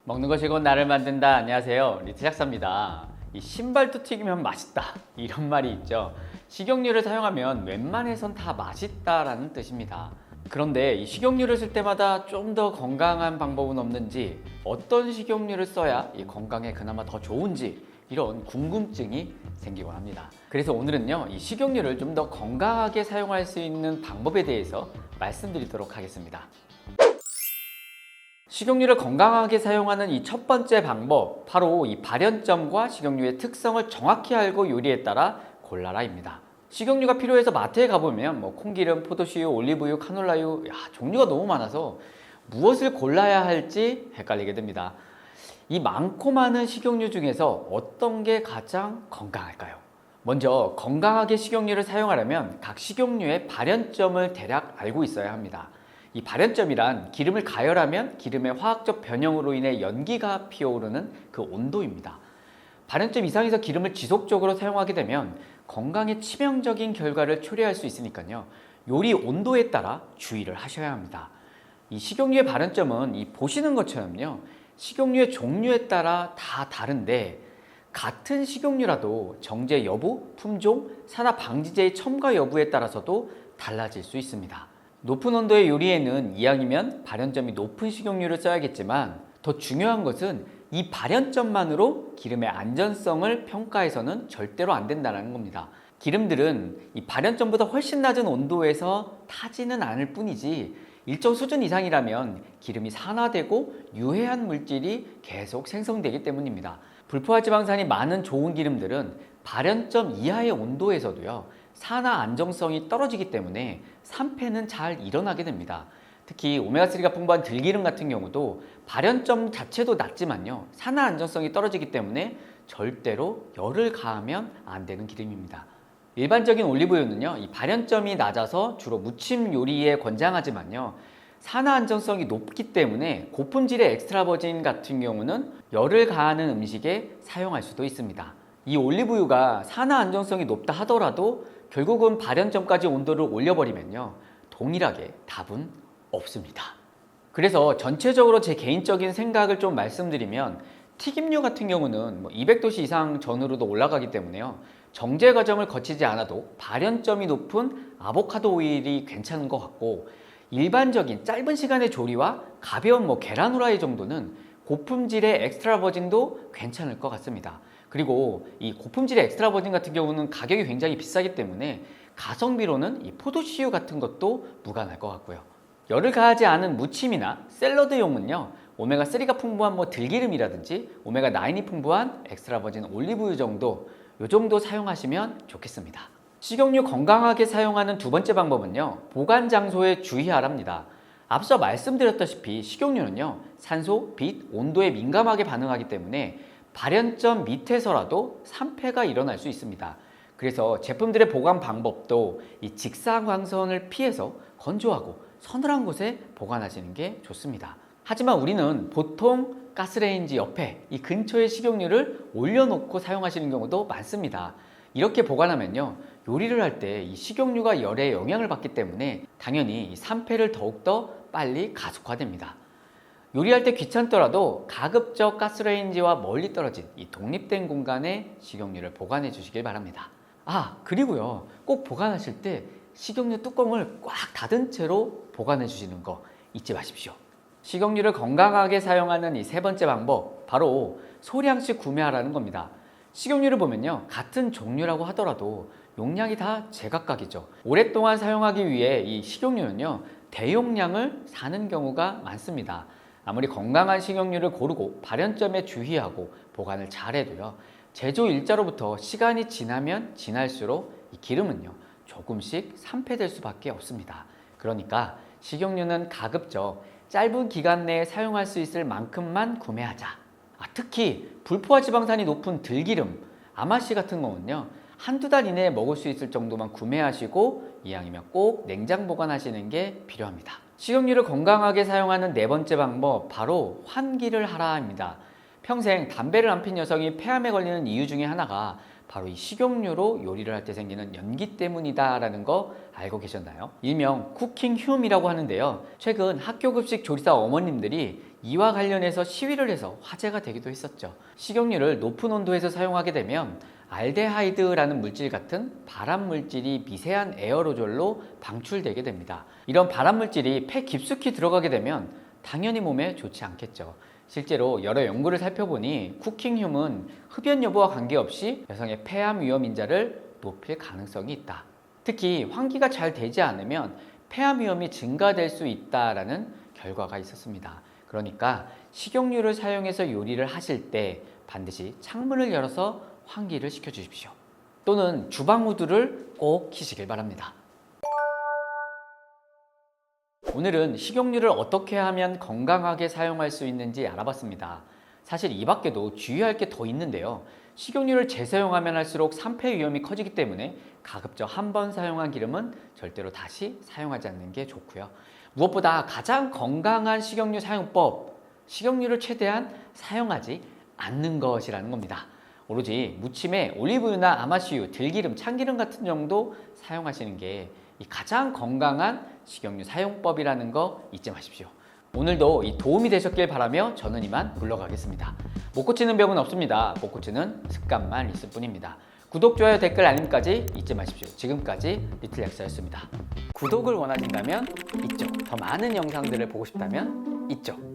먹는 것이 곧 나를 만든다. 안녕하세요, 리트작사입니다. 이 신발도 튀기면 맛있다 이런 말이 있죠. 식용유를 사용하면 웬만해선 다 맛있다라는 뜻입니다. 그런데 이 식용유를 쓸 때마다 좀 더 건강한 방법은 없는지, 어떤 식용유를 써야 이 건강에 그나마 더 좋은지 이런 궁금증이 생기곤 합니다. 그래서 오늘은요, 이 식용유를 좀 더 건강하게 사용할 수 있는 방법에 대해서 말씀드리도록 하겠습니다. 식용유를 건강하게 사용하는 이 첫 번째 방법, 바로 이 발연점과 식용유의 특성을 정확히 알고 요리에 따라 골라라입니다. 식용유가 필요해서 마트에 가보면 콩기름, 포도씨유, 올리브유, 카놀라유, 종류가 너무 많아서 무엇을 골라야 할지 헷갈리게 됩니다. 이 많고 많은 식용유 중에서 어떤 게 가장 건강할까요? 먼저 건강하게 식용유를 사용하려면 각 식용유의 발연점을 대략 알고 있어야 합니다. 이 발연점이란 기름을 가열하면 기름의 화학적 변형으로 인해 연기가 피어오르는 그 온도입니다. 발연점 이상에서 기름을 지속적으로 사용하게 되면 건강에 치명적인 결과를 초래할 수 있으니까요, 요리 온도에 따라 주의를 하셔야 합니다. 이 식용유의 발연점은 이 보시는 것처럼요, 식용유의 종류에 따라 다 다른데, 같은 식용유라도 정제 여부, 품종, 산화 방지제의 첨가 여부에 따라서도 달라질 수 있습니다. 높은 온도의 요리에는 이왕이면 발연점이 높은 식용유를 써야겠지만, 더 중요한 것은 이 발연점만으로 기름의 안전성을 평가해서는 절대로 안 된다는 겁니다. 기름들은 이 발연점보다 훨씬 낮은 온도에서 타지는 않을 뿐이지, 일정 수준 이상이라면 기름이 산화되고 유해한 물질이 계속 생성되기 때문입니다. 불포화 지방산이 많은 좋은 기름들은 발연점 이하의 온도에서도요, 산화 안정성이 떨어지기 때문에 산패는 잘 일어나게 됩니다. 특히 오메가3가 풍부한 들기름 같은 경우도 발연점 자체도 낮지만요, 산화 안정성이 떨어지기 때문에 절대로 열을 가하면 안 되는 기름입니다. 일반적인 올리브유는요, 이 발연점이 낮아서 주로 무침 요리에 권장하지만요, 산화 안정성이 높기 때문에 고품질의 엑스트라 버진 같은 경우는 열을 가하는 음식에 사용할 수도 있습니다. 이 올리브유가 산화 안정성이 높다 하더라도 결국은 발연점까지 온도를 올려버리면요, 동일하게 답은 없습니다. 그래서 전체적으로 제 개인적인 생각을 좀 말씀드리면, 튀김류 같은 경우는 200도씨 이상 전후로도 올라가기 때문에요, 정제 과정을 거치지 않아도 발연점이 높은 아보카도 오일이 괜찮은 것 같고, 일반적인 짧은 시간의 조리와 가벼운 계란 후라이 정도는 고품질의 엑스트라 버진도 괜찮을 것 같습니다. 그리고 이 고품질의 엑스트라 버진 같은 경우는 가격이 굉장히 비싸기 때문에 가성비로는 이 포도씨유 같은 것도 무관할 것 같고요. 열을 가하지 않은 무침이나 샐러드용은요, 오메가3가 풍부한 들기름이라든지 오메가9이 풍부한 엑스트라 버진 올리브유 정도, 요 정도 사용하시면 좋겠습니다. 식용유 건강하게 사용하는 두 번째 방법은요, 보관 장소에 주의하랍니다. 앞서 말씀드렸다시피 식용유는요, 산소, 빛, 온도에 민감하게 반응하기 때문에 발연점 밑에서라도 산패가 일어날 수 있습니다. 그래서 제품들의 보관 방법도 이 직사광선을 피해서 건조하고 서늘한 곳에 보관하시는 게 좋습니다. 하지만 우리는 보통 가스레인지 옆에 이 근처에 식용유를 올려놓고 사용하시는 경우도 많습니다. 이렇게 보관하면요, 요리를 할 때 이 식용유가 열에 영향을 받기 때문에 당연히 이 산패를 더욱더 빨리 가속화됩니다. 요리할 때 귀찮더라도 가급적 가스레인지와 멀리 떨어진 이 독립된 공간에 식용유를 보관해 주시길 바랍니다. 그리고요, 꼭 보관하실 때 식용유 뚜껑을 꽉 닫은 채로 보관해 주시는 거 잊지 마십시오. 식용유를 건강하게 사용하는 이 세 번째 방법, 바로 소량씩 구매하라는 겁니다. 식용유를 보면요, 같은 종류라고 하더라도 용량이 다 제각각이죠. 오랫동안 사용하기 위해 이 식용유는요, 대용량을 사는 경우가 많습니다. 아무리 건강한 식용유를 고르고 발연점에 주의하고 보관을 잘해도요, 제조 일자로부터 시간이 지나면 지날수록 이 기름은요, 조금씩 산패될 수밖에 없습니다. 그러니까 식용유는 가급적 짧은 기간 내에 사용할 수 있을 만큼만 구매하자. 특히 불포화 지방산이 높은 들기름, 아마씨 같은 거는요, 한두 달 이내에 먹을 수 있을 정도만 구매하시고 이왕이면 꼭 냉장 보관하시는 게 필요합니다. 식용유를 건강하게 사용하는 네 번째 방법, 바로 환기를 하라입니다. 평생 담배를 안 핀 여성이 폐암에 걸리는 이유 중에 하나가 바로 이 식용유로 요리를 할 때 생기는 연기 때문이다라는 거 알고 계셨나요? 일명 쿠킹 휴음이라고 하는데요, 최근 학교 급식 조리사 어머님들이 이와 관련해서 시위를 해서 화제가 되기도 했었죠. 식용유를 높은 온도에서 사용하게 되면 알데하이드라는 물질 같은 발암 물질이 미세한 에어로졸로 방출되게 됩니다. 이런 발암 물질이 폐 깊숙이 들어가게 되면 당연히 몸에 좋지 않겠죠. 실제로 여러 연구를 살펴보니 쿠킹hum은 흡연 여부와 관계없이 여성의 폐암 위험 인자를 높일 가능성이 있다. 특히 환기가 잘 되지 않으면 폐암 위험이 증가될 수 있다라는 결과가 있었습니다. 그러니까 식용유를 사용해서 요리를 하실 때 반드시 창문을 열어서 환기를 시켜주십시오. 또는 주방 후드를 꼭 키시길 바랍니다. 오늘은 식용유를 어떻게 하면 건강하게 사용할 수 있는지 알아봤습니다. 사실 이 밖에도 주의할 게 더 있는데요. 식용유를 재사용하면 할수록 산패 위험이 커지기 때문에 가급적 한 번 사용한 기름은 절대로 다시 사용하지 않는 게 좋고요. 무엇보다 가장 건강한 식용유 사용법, 식용유를 최대한 사용하지 않는 것이라는 겁니다. 오로지 무침에 올리브유나 아마씨유, 들기름, 참기름 같은 정도 사용하시는 게 가장 건강한 식용유 사용법이라는 거 잊지 마십시오. 오늘도 도움이 되셨길 바라며 저는 이만 물러가겠습니다. 못 고치는 병은 없습니다. 못 고치는 습관만 있을 뿐입니다. 구독, 좋아요, 댓글, 알림까지 잊지 마십시오. 지금까지 리틀 약사였습니다. 구독을 원하신다면 이쪽, 더 많은 영상들을 보고 싶다면 이쪽.